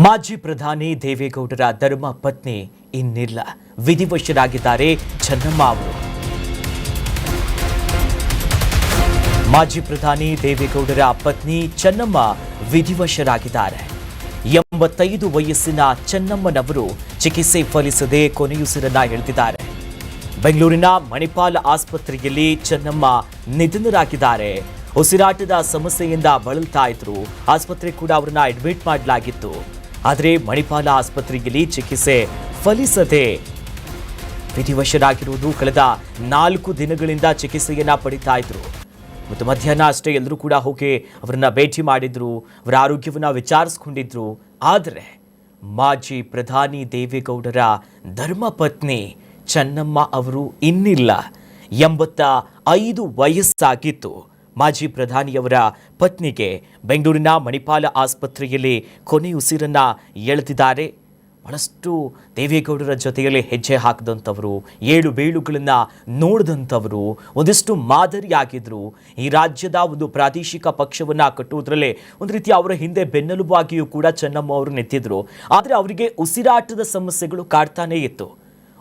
ಮಾಜಿ ಪ್ರಧಾನಿ ದೇವೇಗೌಡರ ಧರ್ಮ ಪತ್ನಿ ಇನ್ನಿಲ್ಲ, ವಿಧಿವಶರಾಗಿದ್ದಾರೆ ಚೆನ್ನಮ್ಮ ಅವರು. ಮಾಜಿ ಪ್ರಧಾನಿ ದೇವೇಗೌಡರ ಪತ್ನಿ ಚೆನ್ನಮ್ಮ ವಿಧಿವಶರಾಗಿದ್ದಾರೆ. 85 ವಯಸ್ಸಿನ ಚೆನ್ನಮ್ಮನವರು ಚಿಕಿತ್ಸೆ ಫಲಿಸದೆ ಕೊನೆಯುಸಿರನ್ನ ಎಳೆದಿದ್ದಾರೆ. ಬೆಂಗಳೂರಿನ ಮಣಿಪಾಲ ಆಸ್ಪತ್ರೆಯಲ್ಲಿ ಚೆನ್ನಮ್ಮ ನಿಧನರಾಗಿದ್ದಾರೆ. ಉಸಿರಾಟದ ಸಮಸ್ಯೆಯಿಂದ ಬಳಲ್ತಾ ಇದ್ರು. ಆಸ್ಪತ್ರೆ ಕೂಡ ಅವರನ್ನ ಅಡ್ಮಿಟ್ ಮಾಡಲಾಗಿತ್ತು. ಆದರೆ ಮಣಿಪಾಲ ಆಸ್ಪತ್ರೆಯಲ್ಲಿ ಚಿಕಿತ್ಸೆ ಫಲಿಸದೆ ವಿಧಿವಶರಾಗಿರುವುದು. ಕಳೆದ 4 ದಿನಗಳಿಂದ ಚಿಕಿತ್ಸೆಯನ್ನ ಪಡಿತಾ ಇದ್ರು. ಮತ್ತು ಮಧ್ಯಾಹ್ನ ಅಷ್ಟೇ ಎಲ್ಲರೂ ಕೂಡ ಹೋಗಿ ಅವರನ್ನ ಭೇಟಿ ಮಾಡಿದ್ರು, ಅವರ ಆರೋಗ್ಯವನ್ನ ವಿಚಾರಿಸ್ಕೊಂಡಿದ್ರು. ಆದರೆ ಮಾಜಿ ಪ್ರಧಾನಿ ದೇವೇಗೌಡರ ಧರ್ಮಪತ್ನಿ ಚೆನ್ನಮ್ಮ ಅವರು ಇನ್ನಿಲ್ಲ. 85 ವಯಸ್ಸಾಗಿತ್ತು. ಮಾಜಿ ಪ್ರಧಾನಿಯವರ ಪತ್ನಿಗೆ ಬೆಂಗಳೂರಿನ ಮಣಿಪಾಲ ಆಸ್ಪತ್ರೆಯಲ್ಲಿ ಕೊನೆಯುಸಿರನ್ನ ಎಳೆದಿದ್ದಾರೆ. ಬಹಳಷ್ಟು ದೇವೇಗೌಡರ ಜೊತೆಯಲ್ಲಿ ಹೆಜ್ಜೆ ಹಾಕಿದಂಥವರು, ಏಳು ಬೀಳುಗಳನ್ನು ನೋಡಿದಂಥವರು, ಒಂದಿಷ್ಟು ಮಾದರಿಯಾಗಿದ್ದರು. ಈ ರಾಜ್ಯದ ಒಂದು ಪ್ರಾದೇಶಿಕ ಪಕ್ಷವನ್ನು ಕಟ್ಟುವುದರಲ್ಲೇ ಒಂದು ರೀತಿ ಅವರ ಹಿಂದೆ ಬೆನ್ನೆಲುಬಾಗಿಯೂ ಕೂಡ ಚೆನ್ನಮ್ಮ ಅವರು ನಿಂತಿದ್ರು. ಆದರೆ ಅವರಿಗೆ ಉಸಿರಾಟದ ಸಮಸ್ಯೆಗಳು ಕಾಡ್ತಾನೇ ಇತ್ತು.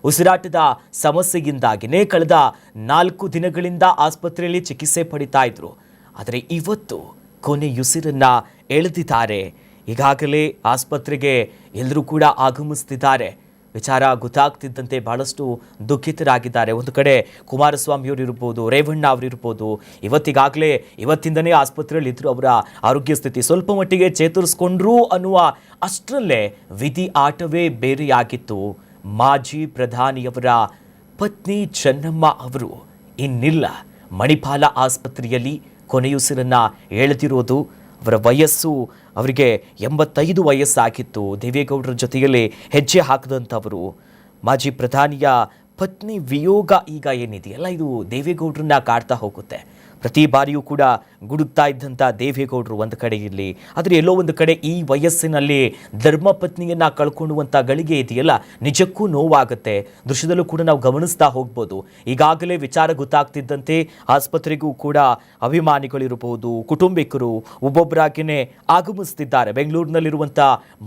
ಉಸಿರಾಟದ ಸಮಸ್ಯೆಯಿಂದಾಗಿಯೇ ಕಳೆದ 4 ದಿನಗಳಿಂದ ಆಸ್ಪತ್ರೆಯಲ್ಲಿ ಚಿಕಿತ್ಸೆ ಪಡಿತಾ ಇದ್ರು. ಆದರೆ ಇವತ್ತು ಕೊನೆಯುಸಿರನ್ನ ಎಳೆದಿದ್ದಾರೆ. ಈಗಾಗಲೇ ಆಸ್ಪತ್ರೆಗೆ ಎಲ್ಲರೂ ಕೂಡ ಆಗಮಿಸ್ತಿದ್ದಾರೆ. ವಿಚಾರ ಗೊತ್ತಾಗ್ತಿದ್ದಂತೆ ಬಹಳಷ್ಟು ದುಃಖಿತರಾಗಿದ್ದಾರೆ. ಒಂದು ಕಡೆ ಕುಮಾರಸ್ವಾಮಿ ಅವರು ಇರ್ಬೋದು, ರೇವಣ್ಣ ಅವರು ಇರ್ಬೋದು, ಇವತ್ತಿಂದನೇ ಆಸ್ಪತ್ರೆಯಲ್ಲಿ ಇದ್ರು. ಅವರ ಆರೋಗ್ಯ ಸ್ಥಿತಿ ಸ್ವಲ್ಪ ಮಟ್ಟಿಗೆ ಚೇತರಿಸ್ಕೊಂಡ್ರು ಅನ್ನುವ ಅಷ್ಟರಲ್ಲೇ ವಿಧಿ ಆಟವೇ ಬೇರೆಯಾಗಿತ್ತು. ಮಾಜಿ ಪ್ರಧಾನಿಯವರ ಪತ್ನಿ ಚೆನ್ನಮ್ಮ ಅವರು ಇನ್ನಿಲ್ಲ. ಮಣಿಪಾಲ ಆಸ್ಪತ್ರೆಯಲ್ಲಿ ಕೊನೆಯುಸಿರನ್ನ ಎಳೆದಿರೋದು. ಅವರ ವಯಸ್ಸು ಅವರಿಗೆ 85 ವಯಸ್ಸಾಗಿತ್ತು. ದೇವೇಗೌಡರ ಜೊತೆಯಲ್ಲಿ ಹೆಜ್ಜೆ ಹಾಕಿದಂಥವರು. ಮಾಜಿ ಪ್ರಧಾನಿಯ ಪತ್ನಿ ವಿಯೋಗ ಈಗ ಏನಿದೆಯಲ್ಲ, ಇದು ದೇವೇಗೌಡರನ್ನ ಕಾಡ್ತಾ ಹೋಗುತ್ತೆ. ಪ್ರತಿ ಬಾರಿಯೂ ಕೂಡ ಗುಡುತ್ತಾ ಇದ್ದಂಥ ದೇವೇಗೌಡರು ಒಂದು ಕಡೆ ಇರಲಿ, ಆದರೆ ಎಲ್ಲೋ ಒಂದು ಕಡೆ ಈ ವಯಸ್ಸಿನಲ್ಲಿ ಧರ್ಮಪತ್ನಿಯನ್ನು ಕಳ್ಕೊಳ್ಳುವಂಥ ಗಳಿಗೆ ಇದೆಯಲ್ಲ, ನಿಜಕ್ಕೂ ನೋವಾಗುತ್ತೆ. ದೃಶ್ಯದಲ್ಲೂ ಕೂಡ ನಾವು ಗಮನಿಸ್ತಾ ಹೋಗ್ಬೋದು. ಈಗಾಗಲೇ ವಿಚಾರ ಗೊತ್ತಾಗ್ತಿದ್ದಂತೆ ಆಸ್ಪತ್ರೆಗೂ ಕೂಡ ಅಭಿಮಾನಿಗಳಿರ್ಬೋದು, ಕುಟುಂಬಿಕರು ಒಬ್ಬೊಬ್ಬರಾಗಿಯೇ ಆಗಮಿಸ್ತಿದ್ದಾರೆ. ಬೆಂಗಳೂರಿನಲ್ಲಿರುವಂಥ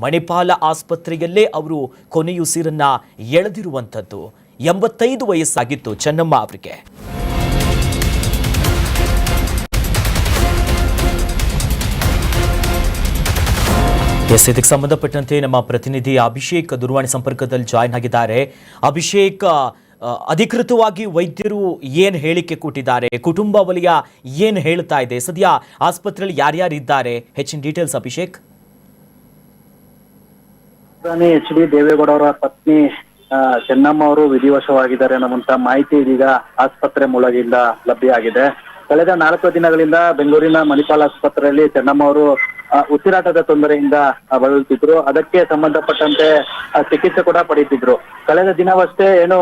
ಮಣಿಪಾಲ ಆಸ್ಪತ್ರೆಯಲ್ಲೇ ಅವರು ಕೊನೆಯುಸಿರನ್ನ ಎಳೆದಿರುವಂಥದ್ದು. 85 ವಯಸ್ಸಾಗಿತ್ತು ಚೆನ್ನಮ್ಮ ಅವರಿಗೆ. ಇದಕ್ಕೆ ಸಂಬಂಧಪಟ್ಟಂತೆ ನಮ್ಮ ಪ್ರತಿನಿಧಿ ಅಭಿಷೇಕ್ ದೂರವಾಣಿ ಸಂಪರ್ಕದಲ್ಲಿ ಜಾಯಿನ್ ಆಗಿದ್ದಾರೆ. ಅಭಿಷೇಕ್, ಅಧಿಕೃತವಾಗಿ ವೈದ್ಯರು ಏನು ಹೇಳಿಕೆ ಕೊಟ್ಟಿದ್ದಾರೆ, ಕುಟುಂಬ ವಲಯ ಏನು ಹೇಳ್ತಾ ಇದೆ, ಸದ್ಯ ಆಸ್ಪತ್ರೆಯಲ್ಲಿ ಯಾರ್ಯಾರು ಇದ್ದಾರೆ, ಹೆಚ್ಚಿನ ಡೀಟೇಲ್ಸ್ ಅಭಿಷೇಕ್. ಪ್ರಧಾನಿ HD ದೇವೇಗೌಡ ಅವರ ಪತ್ನಿ ಚೆನ್ನಮ್ಮ ಅವರು ವಿಧಿವಶವಾಗಿದ್ದಾರೆ ಅನ್ನುವಂತ ಮಾಹಿತಿ ಇದೀಗ ಆಸ್ಪತ್ರೆ ಮೂಲಗಳಿಂದ ಲಭ್ಯ ಆಗಿದೆ. ಕಳೆದ 4 ದಿನಗಳಿಂದ ಬೆಂಗಳೂರಿನ ಮಣಿಪಾಲ ಆಸ್ಪತ್ರೆಯಲ್ಲಿ ಚೆನ್ನಮ್ಮ ಅವರು ಉಸಿರಾಟದ ತೊಂದರೆಯಿಂದ ಬಳಲುತ್ತಿದ್ರು. ಅದಕ್ಕೆ ಸಂಬಂಧಪಟ್ಟಂತೆ ಚಿಕಿತ್ಸೆ ಕೂಡ ಪಡೆಯುತ್ತಿದ್ರು. ಕಳೆದ ದಿನವಷ್ಟೇ ಏನು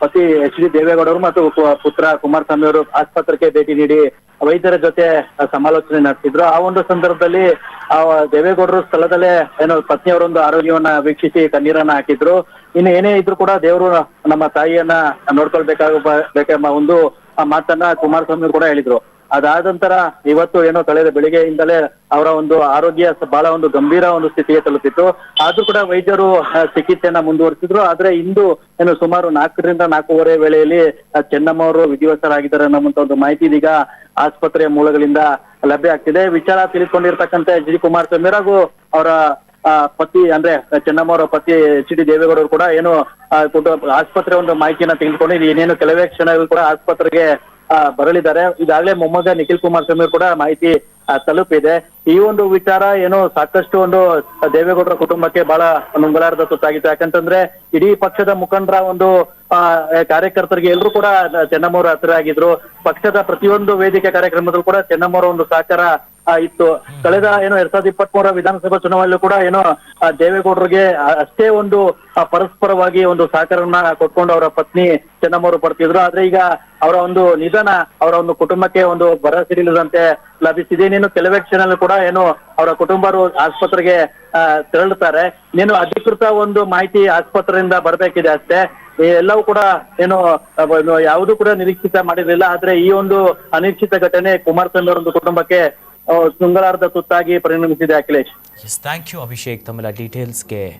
ಪತಿ HD ದೇವೇಗೌಡ ಅವರು ಮತ್ತು ಪುತ್ರ ಕುಮಾರಸ್ವಾಮಿ ಅವರು ಆಸ್ಪತ್ರೆಗೆ ಭೇಟಿ ನೀಡಿ ವೈದ್ಯರ ಜೊತೆ ಸಮಾಲೋಚನೆ ನಡೆಸಿದ್ರು. ಆ ಒಂದು ಸಂದರ್ಭದಲ್ಲಿ ದೇವೇಗೌಡರು ಸ್ಥಳದಲ್ಲೇ ಏನು ಪತ್ನಿಯವರೊಂದು ಆರೋಗ್ಯವನ್ನ ವೀಕ್ಷಿಸಿ ಕಣ್ಣೀರನ್ನ ಹಾಕಿದ್ರು. ಇನ್ನು ಏನೇ ಇದ್ರು ಕೂಡ ದೇವರು ನಮ್ಮ ತಾಯಿಯನ್ನ ನೋಡ್ಕೊಳ್ಬೇಕಾಗಬೇಕೆಂಬ ಒಂದು ಮಾತನ್ನ ಕುಮಾರಸ್ವಾಮಿ ಕೂಡ ಹೇಳಿದ್ರು. ಅದಾದ ನಂತರ ಇವತ್ತು ಏನೋ ಕಳೆದ ಬೆಳಿಗ್ಗೆಯಿಂದಲೇ ಅವರ ಒಂದು ಆರೋಗ್ಯ ಬಹಳ ಒಂದು ಗಂಭೀರ ಒಂದು ಸ್ಥಿತಿಗೆ ತಲುಪಿತ್ತು. ಆದ್ರೂ ಕೂಡ ವೈದ್ಯರು ಚಿಕಿತ್ಸೆಯನ್ನ ಮುಂದುವರಿಸಿದ್ರು. ಆದ್ರೆ ಇಂದು ಏನು ಸುಮಾರು 4 ರಿಂದ 4:15 ವೇಳೆಯಲ್ಲಿ ಚೆನ್ನಮ್ಮ ಅವರು ವಿಧಿವಶರಾಗಿದ್ದಾರೆ ಅನ್ನುವಂತ ಒಂದು ಮಾಹಿತಿ ಇದೀಗ ಆಸ್ಪತ್ರೆಯ ಮೂಲಗಳಿಂದ ಲಭ್ಯ ಆಗ್ತಿದೆ. ವಿಚಾರ ತಿಳಿದುಕೊಂಡಿರ್ತಕ್ಕಂಥ HD ಕುಮಾರಸ್ವಾಮಿ ಹಾಗೂ ಅವರ ಪತಿ ಅಂದ್ರೆ ಚೆನ್ನಮ್ಮ ಅವರ ಪತಿ HD ದೇವೇಗೌಡ ಅವರು ಕೂಡ ಏನು ಆಸ್ಪತ್ರೆ ಒಂದು ಮಾಹಿತಿಯನ್ನ ತೆಗೆದುಕೊಂಡು ಏನೇನು ಕೆಲವೇ ಕ್ಷಣಗಳು ಕೂಡ ಆಸ್ಪತ್ರೆಗೆ ಬರಲಿದ್ದಾರೆ. ಈಗಾಗಲೇ ಮೊಮ್ಮಗ ನಿಖಿಲ್ ಕುಮಾರಸ್ವಾಮಿ ಕೂಡ ಮಾಹಿತಿ ತಲುಪಿದೆ. ಈ ಒಂದು ವಿಚಾರ ಏನು ಸಾಕಷ್ಟು ಒಂದು ದೇವೇಗೌಡರ ಕುಟುಂಬಕ್ಕೆ ಬಹಳ ನುಂಗಲಾರದ ತುತ್ತಾಗಿತ್ತು. ಯಾಕಂತಂದ್ರೆ ಇಡೀ ಪಕ್ಷದ ಮುಖಂಡರ ಒಂದು ಕಾರ್ಯಕರ್ತರಿಗೆ ಎಲ್ಲರೂ ಕೂಡ ಚೆನ್ನಮ್ಮ ಅವರು ಹತ್ತಿರ ಆಗಿದ್ರು. ಪಕ್ಷದ ಪ್ರತಿಯೊಂದು ವೇದಿಕೆ ಕಾರ್ಯಕ್ರಮದಲ್ಲೂ ಕೂಡ ಚೆನ್ನಮ್ಮ ಅವರ ಒಂದು ಸಹಕಾರ ಇತ್ತು. ಕಳೆದ 2023 ವಿಧಾನಸಭಾ ಚುನಾವಣೆಯಲ್ಲೂ ಕೂಡ ದೇವೇಗೌಡರಿಗೆ ಅಷ್ಟೇ ಒಂದು ಪರಸ್ಪರವಾಗಿ ಒಂದು ಸಹಕಾರವನ್ನ ಕೊಟ್ಕೊಂಡು ಅವರ ಪತ್ನಿ ಚೆನ್ನಮ್ಮ ಅವರು ಪಡ್ತಿದ್ರು. ಆದ್ರೆ ಈಗ ಅವರ ಒಂದು ನಿಧನ ಅವರ ಒಂದು ಕುಟುಂಬಕ್ಕೆ ಒಂದು ಭರವಸೆಯಿಲ್ಲದಂತೆ ಲಭಿಸಿದೆ. ಇನ್ನೇನು ಕೆಲವೇ ಕ್ಷಣದಲ್ಲಿ ಕೂಡ ಅವರ ಕುಟುಂಬರು ಆಸ್ಪತ್ರೆಗೆ ತೆರಳುತ್ತಾರೆ. ಅಧಿಕೃತ ಒಂದು ಮಾಹಿತಿ ಆಸ್ಪತ್ರೆಯಿಂದ ಬರ್ಬೇಕಿದೆ ಅಷ್ಟೇ. ಎಲ್ಲವೂ ಕೂಡ ಯಾವುದು ಕೂಡ ನಿರೀಕ್ಷಿತ ಮಾಡಿರಲಿಲ್ಲ. ಆದ್ರೆ ಈ ಒಂದು ಅನಿರೀಕ್ಷಿತ ಘಟನೆ ಕುಮಾರಸ್ವಾಮಿ ಅವರ ಒಂದು ಕುಟುಂಬಕ್ಕೆ ಶೃಂಗಲಾರದ ತುತ್ತಾಗಿ ಪರಿಣಮಿಸಿದೆ Akhilesh. Yes thank you Abhishek ತಮ್ಮೆಲ್ಲ ಡೀಟೇಲ್ಸ್ಗೆ.